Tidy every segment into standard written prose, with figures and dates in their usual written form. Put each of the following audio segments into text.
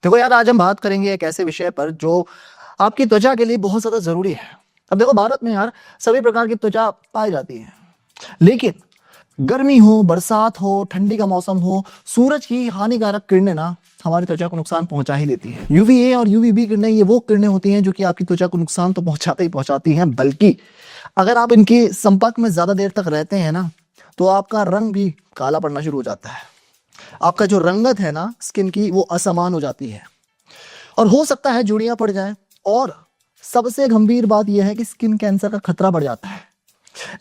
देखो यार, आज हम बात करेंगे एक ऐसे विषय पर जो आपकी त्वचा के लिए बहुत ज्यादा जरूरी है। अब देखो, भारत में यार सभी प्रकार की त्वचा पाई जाती है, लेकिन गर्मी हो, बरसात हो, ठंडी का मौसम हो, सूरज की हानिकारक किरणें ना हमारी त्वचा को नुकसान पहुंचा ही देती है। यूवीए और यूवीबी किरणें, ये वो किरणें होती हैं जो कि आपकी त्वचा को नुकसान तो पहुंचाते ही पहुंचाती हैं, बल्कि अगर आप इनके संपर्क में ज्यादा देर तक रहते हैं ना, तो आपका रंग भी काला पड़ना शुरू हो जाता है। आपका जो रंगत है ना स्किन की, वो असमान हो जाती है और हो सकता है जुड़ियां पड़ जाए। और सबसे गंभीर बात यह है कि स्किन कैंसर का खतरा बढ़ जाता है।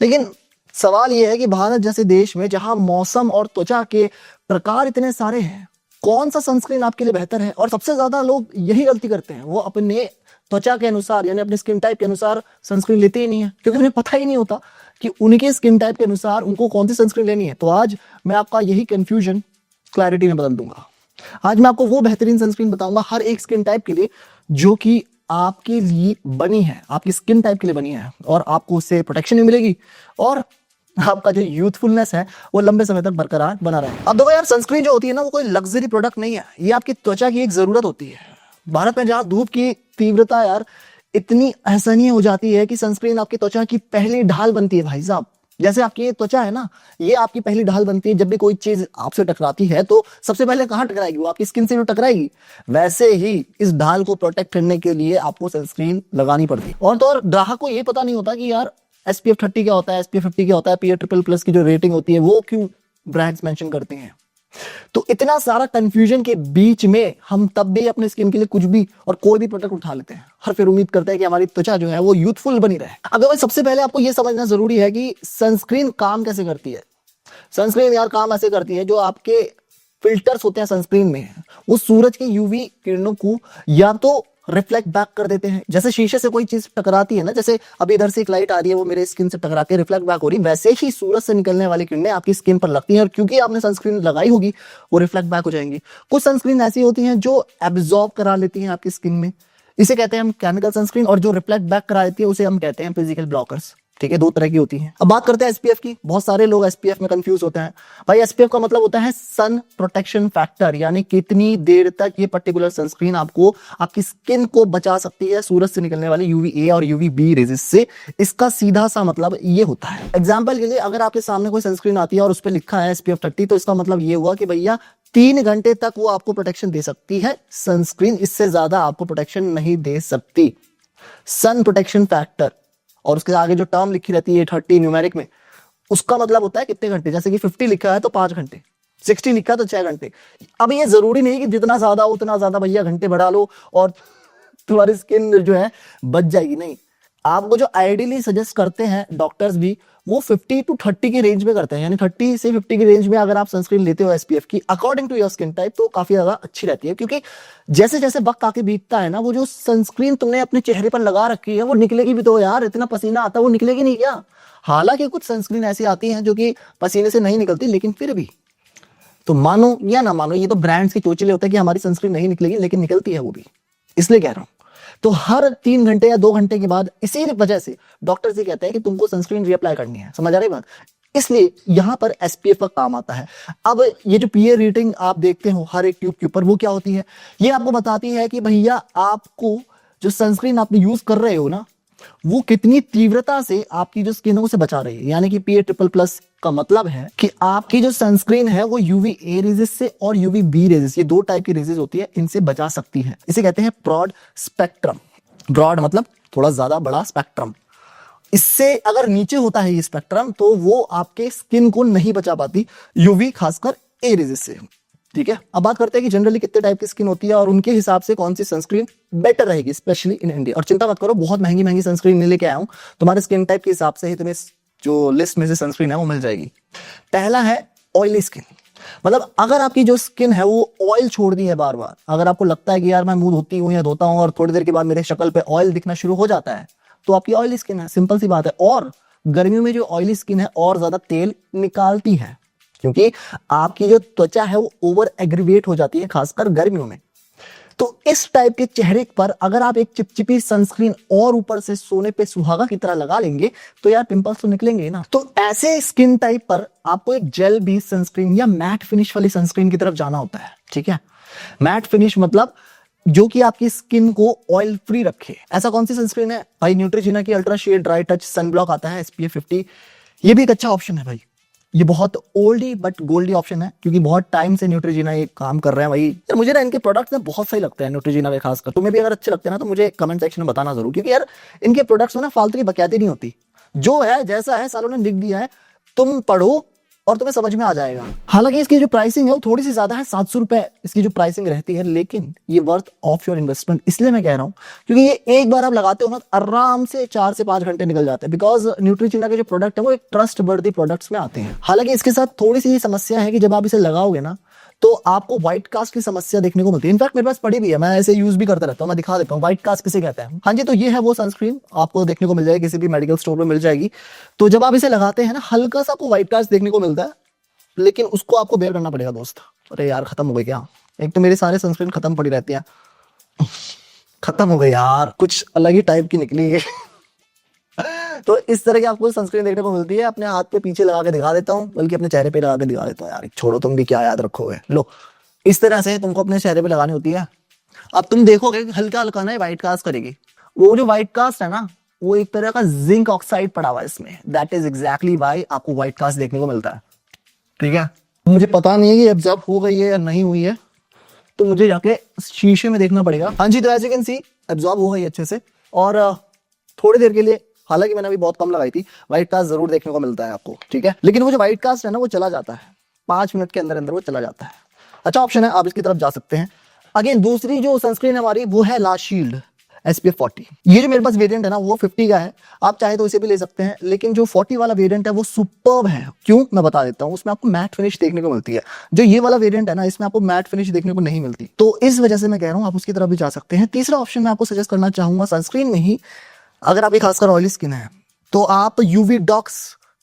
लेकिन सवाल यह है कि भारत जैसे देश में, जहां मौसम और त्वचा के प्रकार इतने सारे हैं, कौन सा सनस्क्रीन आपके लिए बेहतर है? और सबसे ज्यादा लोग यही गलती करते हैं, वो अपने त्वचा के अनुसार यानी अपने स्किन टाइप के अनुसार सनस्क्रीन लेते ही नहीं है, क्योंकि उन्हें पता ही नहीं होता कि उनके स्किन टाइप के अनुसार उनको कौन सी सनस्क्रीन लेनी है। तो आज मैं आपका यही कंफ्यूजन क्लैरिटी में बदल दूंगा। आज मैं आपको वो बेहतरीन सनस्क्रीन बताऊंगा हर एक स्किन टाइप के लिए, जो कि आपके लिए बनी है, आपकी स्किन टाइप के लिए बनी है, और आपको उससे प्रोटेक्शन भी मिलेगी और आपका जो यूथफुलनेस है वो लंबे समय तक बरकरार बना रहे। अब देखो यार, सनस्क्रीन जो होती है ना, वो कोई लग्जरी प्रोडक्ट नहीं है, ये आपकी त्वचा की एक जरूरत होती है। भारत में जहां धूप की तीव्रता यार इतनी असहनीय हो जाती है कि सनस्क्रीन आपकी त्वचा की पहली ढाल बनती है। भाई साहब, जैसे आपकी ये त्वचा है ना, ये आपकी पहली ढाल बनती है। जब भी कोई चीज आपसे टकराती है तो सबसे पहले कहां टकराएगी? वो आपकी स्किन से जो टकराएगी। वैसे ही इस ढाल को प्रोटेक्ट करने के लिए आपको सनस्क्रीन लगानी पड़ती है। और तो और ग्राहक को ये पता नहीं होता कि यार SPF 30 क्या होता है, SPF 50 क्या होता है, PA++ की जो रेटिंग होती है वो क्यों ब्रांड्स मेंशन करते हैं। तो इतना सारा कंफ्यूजन के बीच में हम तब भी अपने स्किन के लिए कुछ भी और कोई भी प्रोडक्ट उठा लेते हैं और फिर उम्मीद करते हैं कि हमारी त्वचा जो है वो यूथफुल बनी रहे। अब देखो, सबसे पहले आपको ये समझना जरूरी है कि सनस्क्रीन काम कैसे करती है। सनस्क्रीन यार काम ऐसे करती है, जो आपके फिल्टर्स होते हैं सनस्क्रीन में, वो सूरज के यूवी किरणों को या तो रिफ्लेक्ट बैक कर देते हैं। जैसे शीशे से कोई चीज टकराती है ना, जैसे अभी इधर से एक लाइट आ रही है, वो मेरे स्किन से टकरा के रिफ्लेक्ट बैक हो रही है, वैसे ही सूरज से निकलने वाली किरणें आपकी स्किन पर लगती हैं और क्योंकि आपने सनस्क्रीन लगाई होगी वो रिफ्लेक्ट बैक हो जाएंगी। कुछ सनस्क्रीन ऐसी होती हैं जो एब्जॉर्ब करा लेती हैं आपकी स्किन में, इसे कहते हैं हम केमिकल सनस्क्रीन, और जो रिफ्लेक्ट बैक करा देती है उसे हम कहते हैं फिजिकल ब्लॉकर्स। ठीक है, दो तरह की होती हैं। अब बात करते हैं SPF की। बहुत सारे लोग SPF में कंफ्यूज होते हैं। भाई, SPF का मतलब होता है सन प्रोटेक्शन फैक्टर, यानी कितनी देर तक ये पर्टिकुलर सनस्क्रीन आपको, आपकी स्किन को बचा सकती है सूरज से निकलने वाली UVA और UVB रेजेस से। इसका सीधा सा मतलब ये होता है। एग्जाम्पल के लिए, अगर आपके सामने कोई सनस्क्रीन आती है और उस पर लिखा है SPF 30, तो इसका मतलब ये हुआ कि भैया 3 घंटे तक वो आपको प्रोटेक्शन दे सकती है सनस्क्रीन, इससे ज्यादा आपको प्रोटेक्शन नहीं दे सकती। सन प्रोटेक्शन फैक्टर, और उसके आगे जो टर्म लिखी रहती है 30 न्यूमेरिक में, उसका मतलब होता है कितने घंटे। जैसे कि 50 लिखा है तो 5 घंटे, 60 लिखा है तो 6 घंटे। अब ये जरूरी नहीं कि जितना ज्यादा उतना ज्यादा भैया घंटे बढ़ा लो और तुम्हारी स्किन जो है बच जाएगी। नहीं, आपको जो आइडियली सजेस्ट करते हैं डॉक्टर्स भी, वो 50 to 30 की रेंज में करते हैं, यानी 30 से 50 की रेंज में अगर आप सनस्क्रीन लेते हो SPF की, according to your skin type, तो काफी ज्यादा अच्छी रहती है। क्योंकि जैसे जैसे वक्त आके बीतता है ना, वो जो सनस्क्रीन तुमने अपने चेहरे पर लगा रखी है वो निकलेगी भी तो यार। इतना पसीना आता है, वो निकलेगी नहीं क्या? हालांकि कुछ सनस्क्रीन ऐसी आती हैं जो कि पसीने से नहीं निकलती, लेकिन फिर भी, तो मानो या ना मानो, ये तो ब्रांड्स के चोचले होते हैं कि हमारी सनस्क्रीन नहीं निकलेगी, लेकिन निकलती है वो भी। इसलिए कह रहा हूं, तो हर 3 घंटे या 2 घंटे के बाद, इसी वजह से डॉक्टर ये कहते हैं कि तुमको सनस्क्रीन रीअप्लाई करनी है। समझ आ रही बात? इसलिए यहां पर SPF का काम आता है। अब ये जो PA रेटिंग आप देखते हो हर एक ट्यूब के ऊपर, वो क्या होती है? ये आपको बताती है कि भैया आपको जो सनस्क्रीन आपने यूज कर रहे हो ना, वो कितनी तीव्रता से आपकी जो स्किन है उसे बचा रही है। यानी कि PA++ का मतलब है कि आपकी जो सनस्क्रीन है वो UVA रेजेस से और UVB रेजेस, ये 2 टाइप की रेजेस होती है, इनसे बचा सकती है। इसे कहते हैं ब्रॉड स्पेक्ट्रम। ब्रॉड मतलब थोड़ा ज्यादा बड़ा स्पेक्ट्रम। इससे अगर नीचे होता है ये स्पेक्ट्रम, तो वो आपके स्किन को नहीं बचा पाती UV, खासकर A रेजेस से। ठीक है, अब बात करते हैं कि जनरली कितने टाइप की स्किन होती है और उनके हिसाब से कौन सी सनस्क्रीन बेटर रहेगी, स्पेशली इन इंडिया। और चिंता मत करो, बहुत महंगी महंगी सनस्क्रीन नहीं लेके आया हूं, तुम्हारे स्किन टाइप के हिसाब से ही तुम्हें जो लिस्ट में से सनस्क्रीन है वो मिल जाएगी। पहला है ऑयली स्किन। मतलब अगर आपकी जो स्किन है वो ऑयल छोड़ दी है बार बार, अगर आपको लगता है कि यार मैं मुंह धोती हूँ या धोता हूँ और थोड़ी देर के बाद मेरे शक्ल पे ऑयल दिखना शुरू हो जाता है, तो आपकी ऑयली स्किन है। सिंपल सी बात है। और गर्मियों में जो ऑयली स्किन है और ज्यादा तेल निकालती है, क्योंकि आपकी जो त्वचा है वो ओवर एग्रीवेट हो जाती है, खासकर गर्मियों में। तो इस टाइप के चेहरे पर अगर आप एक चिपचिपी सनस्क्रीन और ऊपर से सोने पे सुहागा की तरह लगा लेंगे, तो यार पिंपल्स तो निकलेंगे ना। तो ऐसे स्किन टाइप पर आपको एक जेल बेस्ड सनस्क्रीन या मैट फिनिश वाली सनस्क्रीन की तरफ जाना होता है। ठीक है, मैट फिनिश मतलब जो कि आपकी स्किन को ऑयल फ्री रखे। ऐसा कौन सी सनस्क्रीन है भाई? न्यूट्रीजिना की ultra shade dry touch sunblock आता है SPF 50। ये भी एक अच्छा ऑप्शन है भाई। ये बहुत ओल्डी बट गोल्डी ऑप्शन है, क्योंकि बहुत टाइम से न्यूट्रीजिना ये काम कर रहे हैं भाई। यार मुझे ना इनके प्रोडक्ट्स में बहुत सही लगते हैं, न्यूट्रीजिना के खासकर। तुम्हें भी अगर अच्छे लगते हैं ना तो मुझे कमेंट सेक्शन में बताना जरूर, क्योंकि यार इनके प्रोडक्ट्स में ना फालतू की बकैती नहीं होती। जो है जैसा है सालों ने लिख दिया है, तुम पढ़ो और तुम्हें समझ में आ जाएगा। हालांकि इसकी जो प्राइसिंग है वो थोड़ी सी ज्यादा है, 700 रुपए इसकी जो प्राइसिंग रहती है, लेकिन ये वर्थ ऑफ योर इन्वेस्टमेंट इसलिए मैं कह रहा हूँ क्योंकि ये एक बार आप लगाते हो ना आराम से 4 से 5 घंटे निकल जाते हैं। बिकॉज न्यूट्रीजिना के जो प्रोडक्ट है वो एक ट्रस्ट वर्दी प्रोडक्ट्स में आते हैं। हालांकि इसके साथ थोड़ी सी समस्या है कि जब आप इसे लगाओगे ना तो आपको व्हाइट कास्ट की समस्या देखने को मिलती है। इनफैक्ट मेरे पास पड़ी भी है, मैं ऐसे यूज भी करता रहता हूँ। मैं दिखा देता हूँ व्हाइट कास्ट किसे कहते हैं। हाँ जी, तो ये है वो सनस्क्रीन, आपको देखने को मिल जाएगी, किसी भी मेडिकल स्टोर में मिल जाएगी। तो जब आप इसे लगाते हैं ना हल्का सा आपको व्हाइट कास्ट देखने को मिलता है, लेकिन उसको आपको बेयर करना पड़ेगा दोस्त। अरे यार खत्म हो गई क्या? एक तो मेरी सारे सनस्क्रीन खत्म पड़ी रहती है। खत्म हो गई यार, कुछ अलग ही टाइप की निकली है। तो इस तरह की आपको सनस्क्रीन देखने को मिलती है। अपने हाथ पे पीछे लगा के दिखा देता हूँ, बल्कि अपने चेहरे पे लगा के दिखा देता हूँ। यार छोड़ो, तुम भी क्या याद रखोगे। लो, इस तरह से तुमको अपने चेहरे पे लगानी होती है। अब तुम देखोगे हल्का हल्का ना व्हाइट कास्ट करेगी। वो जो व्हाइट कास्ट है ना, वो एक तरह का जिंक ऑक्साइड पड़ा हुआ है इसमें। दैट इज एग्जैक्टली व्हाई आपको व्हाइट कास्ट देखने को मिलता है। ठीक है, मुझे पता नहीं है कि एब्जॉर्ब हो गई है या नहीं हुई है, तो मुझे जाके शीशे में देखना पड़ेगा। हाँ जी, तो as you can see absorb हो गई अच्छे से। और थोड़ी देर के लिए, हालांकि मैंने अभी बहुत कम लगाई थी, व्हाइट कास्ट जरूर देखने को मिलता है आपको। ठीक है, लेकिन वो जो व्हाइट कास्ट है ना वो चला जाता है 5 मिनट के अंदर अंदर, वो चला जाता है। अच्छा ऑप्शन है, आप इसकी तरफ जा सकते हैं। अगेन दूसरी जो सनस्क्रीन हमारी वो है ला शील्ड SPF 40। ये जो मेरे पास वेरिएंट है ना वो 50 का है, आप चाहे तो इसे भी ले सकते हैं। लेकिन जो 40 वाला वेरिएंट है वो सुपर्ब है। क्यों, मैं बता देता हूँ। उसमें आपको मैट फिनिश देखने को मिलती है। जो ये वाला वेरिएंट है ना, इसमें आपको मैट फिनिश देखने को नहीं मिलती। तो इस वजह से मैं कह रहा हूँ आप उसकी तरफ भी जा सकते हैं। तीसरा ऑप्शन मैं आपको सजेस्ट करना चाहूंगा सनस्क्रीन में ही, अगर आपकी खासकर ऑयली स्किन है तो आप UV डॉक्स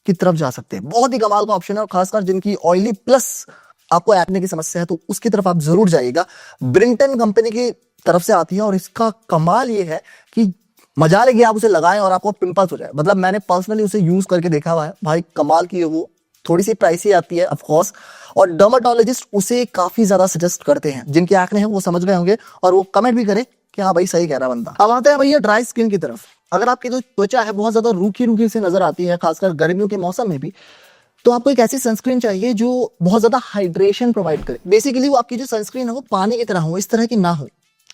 की तरफ जा सकते हैं। बहुत ही कमाल का ऑप्शन है, और खासकर जिनकी ऑयली प्लस आपको एक्ने की समस्या है तो उसकी तरफ आप जरूर जाइएगा। ब्रिंटन कंपनी की तरफ से आती है, और इसका कमाल ये है कि मजा लेगी आप उसे लगाएं और आपको पिंपल्स हो जाए। मतलब मैंने पर्सनली उसे यूज करके देखा हुआ है भाई, कमाल की है वो। थोड़ी सी प्राइसी आती है ऑफ कोर्स, और डर्माटोलॉजिस्ट उसे काफी ज्यादा सजेस्ट करते हैं। जिनके एक्ने हैं वो समझ गए होंगे, और वो कमेंट भी करे कि हाँ भाई सही कह रहा बंदा। अब आते हैं भैया ड्राई स्किन की तरफ। अगर आपकी जो त्वचा है बहुत ज्यादा रूखी रूखी से नजर आती है, खासकर गर्मियों के मौसम में भी, तो आपको एक ऐसी सनस्क्रीन चाहिए जो बहुत ज्यादा हाइड्रेशन प्रोवाइड करे। बेसिकली वो आपकी जो सनस्क्रीन है वो पानी की तरह हो, इस तरह की ना हो।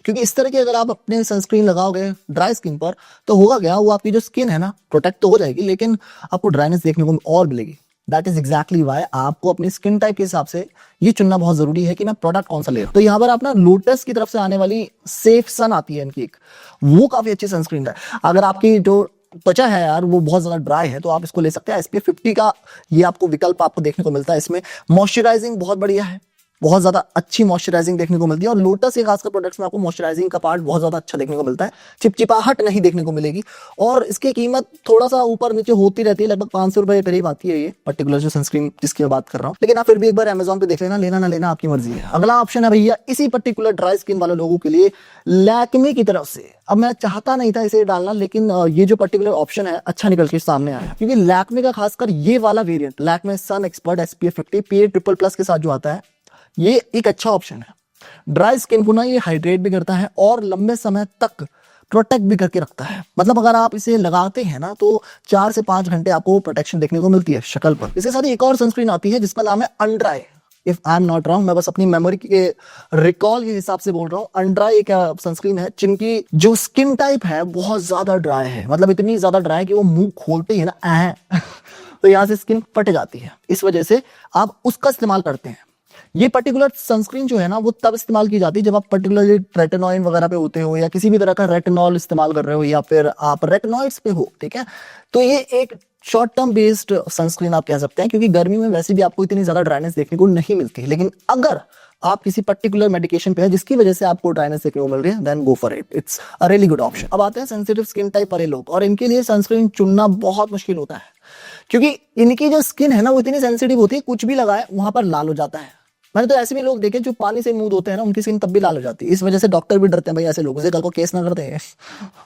क्योंकि इस तरह की अगर आप अपने सनस्क्रीन लगाओगे ड्राई स्किन पर तो होगा क्या, वो आपकी जो स्किन है ना प्रोटेक्ट तो हो जाएगी, लेकिन आपको ड्राइनेस देखने को और मिलेगी। दैट इज एग्जैक्टली व्हाई आपको अपनी स्किन टाइप के हिसाब से ये चुनना बहुत जरूरी है कि मैं प्रोडक्ट कौन सा ले रहा हूं। तो यहाँ पर आप ना लोटस की तरफ से आने वाली सेफ सन आती है इनकी एक, वो काफी अच्छी सनस्क्रीन है। अगर आपकी जो त्वचा है यार वो बहुत ज्यादा ड्राई है तो आप इसको ले सकते हैं। SPF 50 का ये आपको विकल्प आपको देखने को मिलता है। इसमें मॉइस्चराइजिंग बहुत बढ़िया है, बहुत ज्यादा अच्छी मॉइस्चराइजिंग देखने को मिलती है। और लोटस के खासकर प्रोडक्ट्स में आपको मॉइस्चराइजिंग का पार्ट बहुत ज्यादा अच्छा देखने को मिलता है, चिपचिपाहट नहीं देखने को मिलेगी। और इसकी कीमत थोड़ा सा ऊपर नीचे होती रहती है, लगभग 500 रुपए के करीब आती है ये पर्टिकुलर जो सनस्क्रीन जिसकी मैं बात कर रहा हूँ। लेकिन आप फिर भी एक बार अमेजोन पे देख लेना, लेना ना लेना आपकी मर्जी है। अगला ऑप्शन है भैया इसी पर्टिकुलर ड्राई स्किन वाले लोगों के लिए लैक्मे की तरफ से। अब मैं चाहता नहीं था इसे डालना, लेकिन ये जो पर्टिकुलर ऑप्शन है अच्छा निकल के सामने आया, क्योंकि लैक्मे का खासकर ये वाला variant Lakme sun expert SPF 50 PA++ के साथ जो आता है, ये एक अच्छा ऑप्शन है। ड्राई स्किन को ना ये हाइड्रेट भी करता है और लंबे समय तक प्रोटेक्ट भी करके रखता है। मतलब अगर आप इसे लगाते हैं ना तो 4 से 5 घंटे आपको प्रोटेक्शन देखने को मिलती है शक्ल पर। इसके साथ एक और सनस्क्रीन आती है जिसका नाम है अनड्राई, if I am not wrong. मैं बस अपनी मेमोरी के रिकॉल के हिसाब से बोल रहा हूँ। अनड्राई एक सनस्क्रीन है जिनकी जो स्किन टाइप है बहुत ज्यादा ड्राई है, मतलब इतनी ज्यादा ड्राई है कि वो मुंह खोलते ही ना तो यहाँ से स्किन फट जाती है। इस वजह से आप उसका इस्तेमाल करते हैं। ये पर्टिकुलर सनस्क्रीन जो है ना वो तब इस्तेमाल की जाती है जब आप पर्टिकुलरली रेटिनॉइन वगैरह पे होते हो, या किसी भी तरह का रेटिनॉल इस्तेमाल कर रहे हो, या फिर आप रेटिनॉइड्स पे हो। ठीक है, तो ये एक शॉर्ट टर्म बेस्ड सनस्क्रीन आप कह सकते हैं, क्योंकि गर्मी में वैसे भी आपको इतनी ज्यादा ड्राइनेस देखने को नहीं मिलती। लेकिन अगर आप किसी पर्टिकुलर मेडिकेशन पे है जिसकी वजह से आपको ड्राइनेस देखने को मिल रही है, then go for it, it's a really good option. अब आते हैं सेंसिटिव स्किन टाइप वाले लोग, और इनके लिए सनस्क्रीन चुनना बहुत मुश्किल होता है, क्योंकि इनकी जो स्किन है ना वो इतनी सेंसिटिव होती है, कुछ भी लगाए वहां पर लाल हो जाता है। मैंने तो ऐसे भी लोग देखे जो पानी से मुंह धोते हैं ना उनकी स्किन तब भी लाल हो जाती है। इस वजह से डॉक्टर भी डरते हैं भाई ऐसे लोगों से, कल को केस ना करते हैं।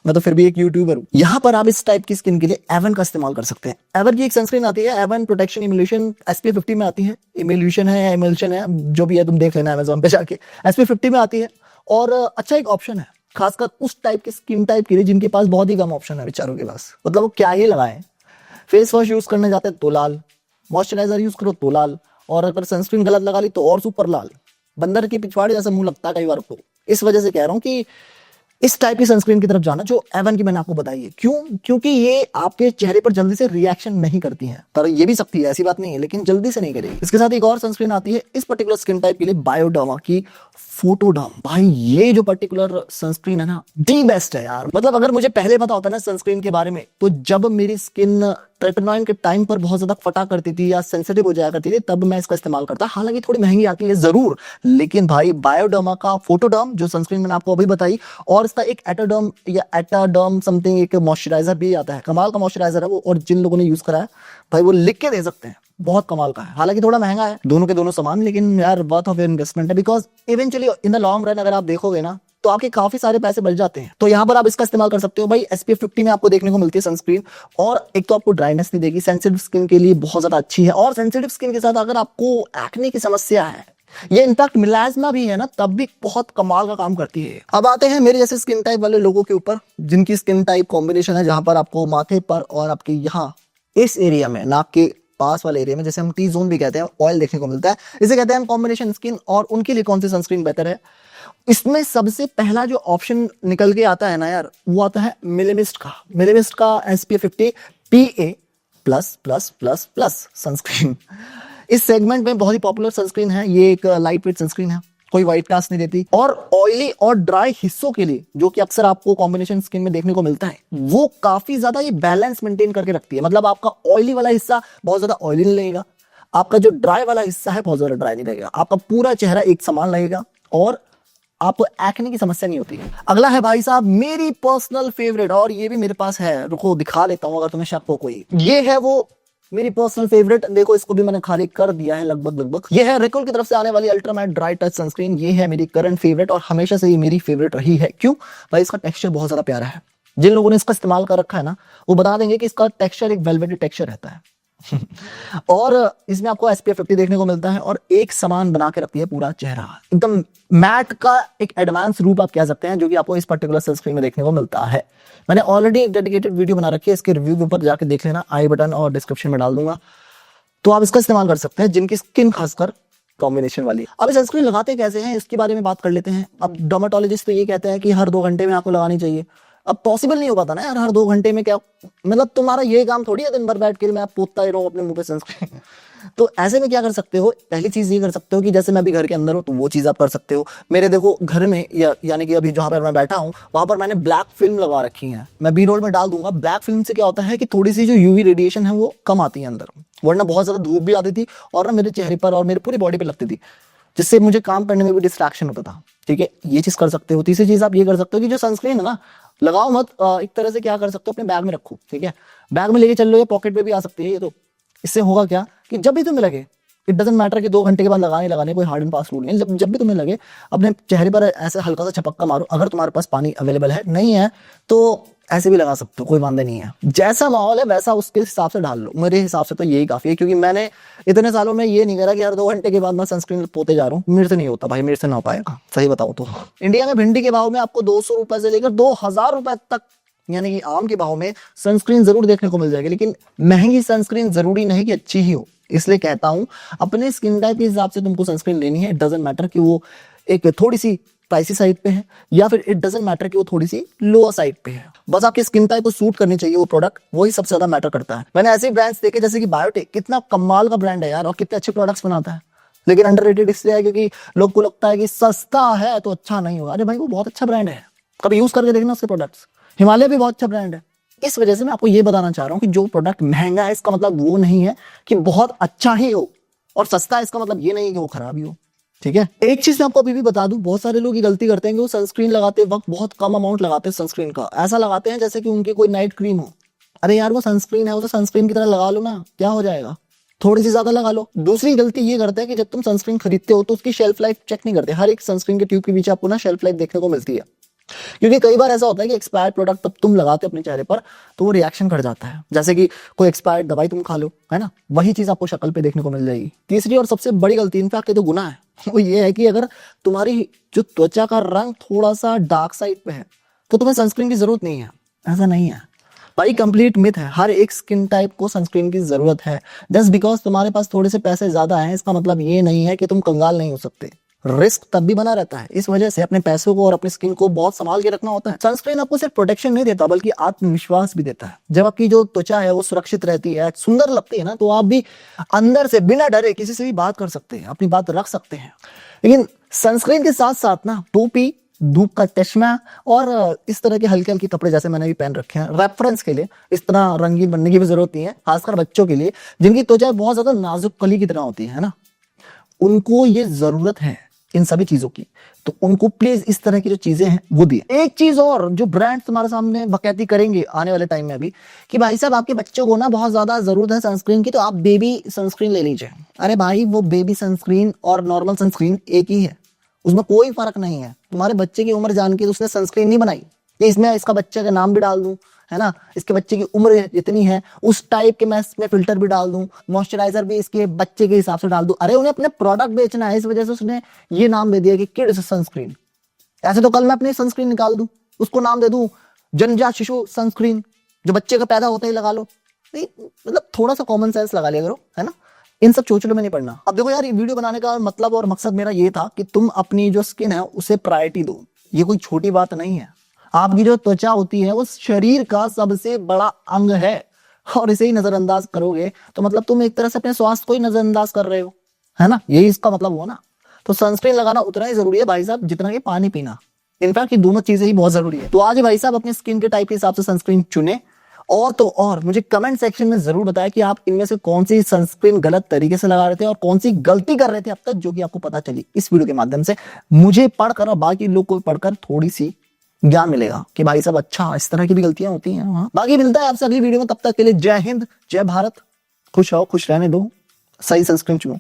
मैं तो फिर भी एक यूट्यूबर हूँ। यहाँ पर आप इस टाइप की स्किन के लिए एवन का इस्तेमाल कर सकते हैं। एवन की एक सनस्क्रीन आती है, एवन प्रोटेक्शन इम्यूलेशन, SPF 50 में आती है। इम्यूलेशन है या इमल्शन है जो भी है तुम देख लेना अमेजोन पे जाके, SPF 50 में आती है। और अच्छा एक ऑप्शन है खासकर उस टाइप के स्किन टाइप के लिए जिनके पास बहुत ही कम ऑप्शन है बेचारों के पास, मतलब वो क्या ही लगाएं। फेस वॉश यूज करने जाते हैं तो लाल, मॉइस्चराइजर यूज करो तो लाल, और अगर सनस्क्रीन गलत लगा ली तो और सुपर लाल, बंदर की पिछवाड़े जैसा मुंह लगता है कई बार को। इस वजह से कह रहा हूँ कि इस टाइप की सनस्क्रीन की तरफ जाना जो एवन की मैंने आपको बताई है। क्यों? क्योंकि ये आपके चेहरे पर जल्दी से रिएक्शन नहीं करती है, पर ये भी सकती है, ऐसी बात नहीं है, लेकिन जल्दी से नहीं करेगी। इसके साथ एक और सनस्क्रीन आती है इस पर्टिकुलर स्किन टाइप के लिए, बायोडर्मा की फोटोडर्म। भाई ये जो पर्टिकुलर सनस्क्रीन है ना, दी बेस्ट है यार। मतलब अगर मुझे पहले पता होता ना सनस्क्रीन के बारे में, तो जब मेरी स्किन ट्रेटनॉइन के टाइम पर बहुत ज्यादा फटा करती थी या सेंसिटिव हो जाया करती थी, तब मैं इसका इस्तेमाल करता। हालांकि थोड़ी महंगी आती है जरूर, लेकिन भाई बायोडर्मा का फोटोडर्म जो सनस्क्रीन मैंने आपको अभी बताई, और इसका एक एटाडर्म या एटाडर्म समथिंग एक मॉइस्चराइजर भी आता है, कमाल का मॉइस्चराइजर है वो, और जिन लोगों ने यूज करा है भाई वो लिख के दे सकते हैं, बहुत कमाल का है। हालांकि थोड़ा महंगा है, दोनों के दोनों समान, लेकिन यार वर्थ ऑफ इन्वेस्टमेंट है, because eventually in the long run अगर आप देखोगे ना तो आपके काफी सारे पैसे बच जाते हैं। तो यहाँ पर आप इसका इस्तेमाल कर सकते हो भाई। SPF 50 में आपको देखने को मिलती है सनस्क्रीन, और एक तो आपको ड्राइनेस नहीं देगी, सेंसिटिव स्किन के लिए बहुत ज्यादा अच्छी है। और सेंसिटिव स्किन के साथ अगर आपको एक्ने की समस्या है, ये इनफैक्ट मिलाज्मा भी है ना, तब भी बहुत कमाल का काम करती है। अब आते हैं मेरे जैसे स्किन टाइप वाले लोगों के ऊपर, जिनकी स्किन टाइप कॉम्बिनेशन है जहां पर आपको माथे पर और आपके यहाँ इस एरिया में, नाक के पास वाले एरिया में, जैसे हम टी जोन भी कहते हैं, ऑयल देखने को मिलता है, इसे कहते हैं हम कॉम्बिनेशन स्किन। और उनके लिए कौन सी सनस्क्रीन बेहतर है? इसमें सबसे पहला जो ऑप्शन निकल के आता है ना यार, वो आता है मिलेमिस्ट का। मिलेमिस्ट का SPF 50 PA++++ सनस्क्रीन इस सेगमेंट में बहुत ही पॉपुलर सनस्क्रीन है। ये एक लाइट वेट सनस्क्रीन है, कोई व्हाइट कास्ट नहीं देती, और ऑयली और ड्राई हिस्सों के लिए जो कि अक्सर आपको कॉम्बिनेशन स्किन में देखने को मिलता है, वो काफी ज्यादा ये बैलेंस मेंटेन करके रखती है। मतलब आपका ऑयली वाला हिस्सा बहुत ज्यादा ऑयली नहीं लगेगा, आपका जो ड्राई वाला हिस्सा है बहुत ज्यादा ड्राई नहीं लगेगा, आपका पूरा चेहरा एक समान लगेगा, और आपको एक्ने की समस्या नहीं होती है। अगला है भाई साहब मेरी पर्सनल फेवरेट, और ये भी मेरे पास है, रुको दिखा लेता हूं अगर तुम्हें शक हो कोई। ये है वो मेरी पर्सनल फेवरेट, देखो इसको भी मैंने खाली कर दिया है लगभग। ये है रिकोल की तरफ से आने वाली अल्ट्रामैट ड्राई टच सनस्क्रीन। ये है मेरी करंट फेवरेट, और हमेशा से ही मेरी फेवरेट रही है। क्यों भाई? इसका टेक्सचर बहुत ज्यादा प्यारा है। जिन लोगों ने इसका इस्तेमाल कर रखा है ना, वो बता देंगे कि इसका टेक्सचर एक वेलवेटी टेक्सचर रहता है और इसमें आपको SPF 50 देखने को मिलता है, और एक समान बना के रखती है पूरा चेहरा, एकदम मैट का एक एडवांस रूप आप कह सकते हैं, जो कि आपको इस पर्टिकुलर सनस्क्रीन में देखने को मिलता है। मैंने ऑलरेडी एक डेडिकेटेड वीडियो बना रखी है, इसके रिव्यू के ऊपर जाके देख लेना, आई बटन और डिस्क्रिप्शन में डाल दूंगा, तो आप इसका इस्तेमाल कर सकते हैं जिनकी स्किन खासकर कॉम्बिनेशन वाली। अब सनस्क्रीन लगाते कैसे हैं इसके बारे में बात कर लेते हैं। अब डर्मेटोलॉजिस्ट तो ये कहते हैं कि हर 2 घंटे में आपको लगानी चाहिए। अब पॉसिबल नहीं हो पाता ना यार हर 2 घंटे में, क्या मतलब तुम्हारा ये काम थोड़ी है दिन भर बैठ के मैं पोतता ही रहूं अपने मुंह पे सनस्क्रीन तो ऐसे में क्या कर सकते हो, पहली चीज ये कर सकते हो कि जैसे मैं अभी घर के अंदर हूँ तो वो चीज आप कर सकते हो। मेरे देखो घर में यानी कि अभी जहां पर मैं बैठा हूँ वहां पर मैंने ब्लैक फिल्म लगा रखी है, मैं बी रोल में डाल दूंगा। ब्लैक फिल्म से क्या होता है कि थोड़ी सी जो यूवी रेडिएशन है वो कम आती है अंदर, वरना बहुत ज्यादा धूप भी आती थी और ना मेरे चेहरे पर और मेरी पूरी बॉडी पे लगती थी, जिससे मुझे काम करने में भी डिस्ट्रैक्शन होता था। ठीक है, ये चीज कर सकते हो। तीसरी चीज आप ये कर सकते हो कि जो सनस्क्रीन है ना, लगाओ मत, एक तरह से क्या कर सकते हो अपने बैग में रखो। ठीक है, बैग में लेके चल लो या पॉकेट में भी आ सकती है ये तो। इससे होगा क्या कि जब भी तुम्हें लगे, इट डजंट मैटर कि 2 घंटे के बाद लगाने कोई हार्ड एंड फास्ट रूल नहीं है, जब भी तुम्हें लगे अपने चेहरे पर ऐसे हल्का सा छपक्का मारो। अगर तुम्हारे पास पानी अवेलेबल है, नहीं है तो ऐसे भी लगा सकते हो, कोई वांदे नहीं है। जैसा माहौल है वैसा उसके हिसाब से डाल लो। मेरे हिसाब से तो यही काफी है, क्योंकि मैंने इतने सालों में ये नहीं करा कि यार 2 घंटे के बाद मैं सनस्क्रीन पोते जा रहा हूँ। मेरे से नहीं होता भाई, मेरे से ना हो पाएगा, सही बताऊं तो। इंडिया में भिंडी के भाव में आपको 200 रुपए से लेकर 2000 रुपए तक, यानी कि आम के भाव में सनस्क्रीन जरूर देखने को मिल जाएगी। लेकिन महंगी सनस्क्रीन जरूरी नहीं कि अच्छी ही हो, इसलिए कहता हूं अपने स्किन टाइप के हिसाब से तुमको सनस्क्रीन लेनी है। इट डजंट मैटर कि वो एक थोड़ी सी प्राइसी साइड पे है या फिर इट डजंट मैटर कि वो थोड़ी सी लोअर साइड पे है, बस आपकी स्किन टाइप को सूट करनी चाहिए वो प्रोडक्ट, वही सबसे ज्यादा मैटर करता है। मैंने ऐसे ब्रांड्स देखे जैसे कि बायोटेक, कितना कमाल का ब्रांड है यार और कितने अच्छे प्रोडक्ट्स बनाता है, लेकिन अंडररेटेड इसलिए है क्योंकि लोग को लगता है कि सस्ता है तो अच्छा नहीं होगा। अरे भाई वो बहुत अच्छा ब्रांड है, कभी यूज करके देखना उसके प्रोडक्ट्स। हिमालय भी बहुत अच्छा ब्रांड है। इस वजह से मैं आपको ये बताना चाह रहा हूँ कि जो प्रोडक्ट महंगा है इसका मतलब वो नहीं है कि बहुत अच्छा ही हो, और सस्ता है इसका मतलब ये नहीं है कि वो खराब ही हो। ठीक है, एक चीज मैं आपको अभी भी बता दूं, बहुत सारे लोग ये गलती करते हैं कि वो सनस्क्रीन लगाते वक्त बहुत कम अमाउंट लगाते हैं सनस्क्रीन का। ऐसा लगाते हैं जैसे कि उनकी कोई नाइट क्रीम हो। अरे यार वो सनस्क्रीन है, वो तो सनस्क्रीन की तरह लगा लो ना, क्या हो जाएगा, थोड़ी सी ज्यादा लगा लो। दूसरी गलती ये करते हैं कि जब तुम सनस्क्रीन खरीदते हो तो उसकी शेल्फ लाइफ चेक नहीं करते। हर एक सनस्क्रीन के ट्यूब के पीछे आपको ना शेल्फ लाइफ देखने को मिलती है, क्योंकि कई बार ऐसा होता है कि एक्सपायर्ड प्रोडक्ट तब तुम लगाते हो अपने चेहरे पर तो वो रिएक्शन कर जाता है, जैसे कि कोई एक्सपायर्ड दवाई तुम खा लो, है ना, वही चीज आपको शक्ल पे देखने को मिल जाएगी। तीसरी और सबसे बड़ी गलती, इनफैक्ट ये तो गुनाह है, वो ये है कि अगर तुम्हारी जो त्वचा का रंग थोड़ा सा डार्क साइड पे है तो तुम्हें सनस्क्रीन की जरूरत नहीं है। ऐसा नहीं है भाई, कंप्लीट मिथ है। हर एक स्किन टाइप को सनस्क्रीन की जरूरत है। जस्ट बिकॉज तुम्हारे पास थोड़े से पैसे ज्यादा हैं इसका मतलब ये नहीं है कि तुम कंगाल नहीं हो सकते। रिस्क तब भी बना रहता है, इस वजह से अपने पैसों को और अपनी स्किन को बहुत संभाल के रखना होता है। सनस्क्रीन आपको सिर्फ प्रोटेक्शन नहीं देता बल्कि आत्मविश्वास भी देता है। जब आपकी जो त्वचा है वो सुरक्षित रहती है, सुंदर लगती है ना, तो आप भी अंदर से बिना डरे किसी से भी बात कर सकते हैं, अपनी बात रख सकते हैं। लेकिन सनस्क्रीन के साथ साथ ना टोपी, धूप का चश्मा और इस तरह के हल्के हल्के कपड़े जैसे मैंने भी पहन रखे हैं रेफरेंस के लिए, इस तरह रंगीन बनने की भी जरूरत नहीं है। खासकर बच्चों के लिए जिनकी त्वचा बहुत ज्यादा नाजुक कली की तरह होती है ना, उनको ये जरूरत है इन सभी चीजों की। तो उनको प्लीज इस तरह की जो चीजें हैं वो दिए। एक चीज और जो ब्रांड तुम्हारे सामने बकैती करेंगे आने वाले टाइम में अभी, कि भाई साहब आपके बच्चों को ना बहुत ज्यादा जरूरत है सनस्क्रीन की, तो आप बेबी सनस्क्रीन ले लीजिए। अरे भाई, वो बेबी सनस्क्रीन और नॉर्मल सनस्क्रीन एक ही है, उसमें कोई फर्क नहीं है। तुम्हारे बच्चे की उम्र जान के तो उसने सनस्क्रीन नहीं बनाई कि इसमें इसका बच्चे का नाम भी डाल दूं, है ना, इसके बच्चे की उम्र जितनी है उस टाइप के मैं इसमें फिल्टर भी डाल दूं, मॉइस्चराइजर भी इसके बच्चे के हिसाब से डाल दूं। अरे उन्हें अपने प्रोडक्ट बेचना है, इस वजह से उसने ये नाम दे दिया कि किड्स सनस्क्रीन। ऐसे तो कल मैं अपनी सनस्क्रीन निकाल दूं, उसको नाम दे दूं जन्मजात शिशु सनस्क्रीन, जो बच्चे का पैदा होता ही लगा लो। नहीं, मतलब थोड़ा सा कॉमन सेंस लगा लिया करो, है ना, इन सब चोचलों में नहीं पड़ना। अब देखो यार, ये वीडियो बनाने का मतलब और मकसद मेरा ये था कि तुम अपनी जो स्किन है उसे प्रायोरिटी दो। ये कोई छोटी बात नहीं है। आपकी जो त्वचा होती है वो शरीर का सबसे बड़ा अंग है, और इसे ही नजरअंदाज करोगे तो मतलब तुम एक तरह से अपने स्वास्थ्य को ही नजरअंदाज कर रहे हो, है ना, यही इसका मतलब हुआ ना। तो सनस्क्रीन लगाना उतना ही जरूरी है भाई साहब जितना कि पानी पीना। इनफैक्ट ये दोनों चीजें ही बहुत जरूरी है। तो आज भाई साहब अपने स्किन के टाइप के हिसाब से सनस्क्रीन चुने, और तो और मुझे कमेंट सेक्शन में जरूर बताया कि आप इनमें से कौन सी सनस्क्रीन गलत तरीके से लगा रहे थे और कौन सी गलती कर रहे थे अब तक, जो कि आपको पता चली इस वीडियो के माध्यम से। मुझे पढ़कर और बाकी लोग को पढ़कर थोड़ी सी ज्ञान मिलेगा कि भाई साहब अच्छा इस तरह की भी गलतियां होती हैं। हाँ, बाकी मिलता है आपसे अगली वीडियो में, तब तक के लिए जय हिंद जय भारत। खुश रहो, खुश रहने दो, सही सनस्क्रीन चुनो।